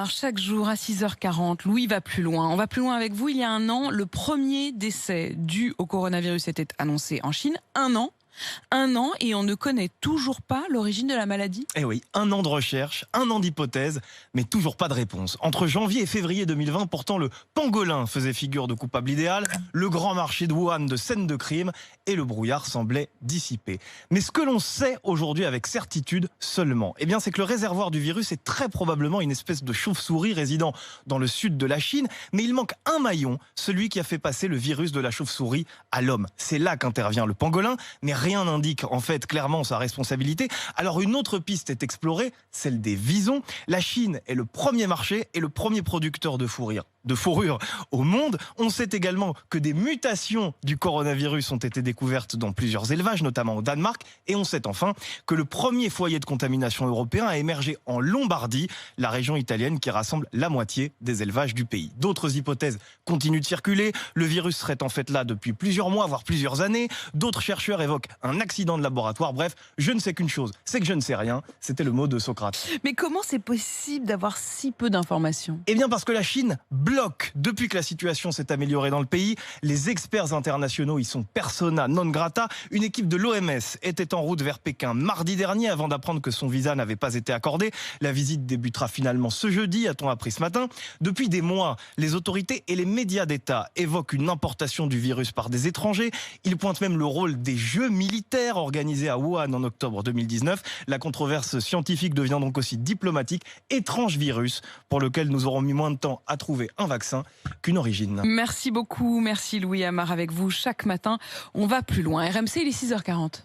Chaque jour à 6h40, Louis va plus loin. On va plus loin avec vous. Il y a un an, le premier décès dû au coronavirus était annoncé en Chine. Un an et on ne connaît toujours pas l'origine de la maladie. Eh oui, un an de recherche, un an d'hypothèses, mais toujours pas de réponse. Entre janvier et février 2020, pourtant, le pangolin faisait figure de coupable idéal, le grand marché de Wuhan de scène de crime, et le brouillard semblait dissipé. Mais ce que l'on sait aujourd'hui avec certitude seulement, eh bien, c'est que le réservoir du virus est très probablement une espèce de chauve-souris résidant dans le sud de la Chine, mais il manque un maillon, celui qui a fait passer le virus de la chauve-souris à l'homme. C'est là qu'intervient le pangolin, mais rien n'indique en fait clairement sa responsabilité. Alors une autre piste est explorée, celle des visons. La Chine est le premier marché et le premier producteur de fourrure au monde. On sait également que des mutations du coronavirus ont été découvertes dans plusieurs élevages, notamment au Danemark. Et on sait enfin que le premier foyer de contamination européen a émergé en Lombardie, la région italienne qui rassemble la moitié des élevages du pays. D'autres hypothèses continuent de circuler. Le virus serait en fait là depuis plusieurs mois, voire plusieurs années. D'autres chercheurs évoquent un accident de laboratoire. Bref, je ne sais qu'une chose, c'est que je ne sais rien. C'était le mot de Socrate. Mais comment c'est possible d'avoir si peu d'informations ? Eh bien parce que la Chine bloque. Depuis que la situation s'est améliorée dans le pays, les experts internationaux y sont persona non grata. Une équipe de l'OMS était en route vers Pékin mardi dernier avant d'apprendre que son visa n'avait pas été accordé. La visite débutera finalement ce jeudi, a-t-on appris ce matin. Depuis des mois, les autorités et les médias d'État évoquent une importation du virus par des étrangers. Ils pointent même le rôle des jeux militaires organisés à Wuhan en octobre 2019. La controverse scientifique devient donc aussi diplomatique. Étrange virus pour lequel nous aurons mis moins de temps à trouver un vaccin qu'une origine. Merci beaucoup, merci Louis Amar avec vous. Chaque matin, on va plus loin. RMC, il est 6h40.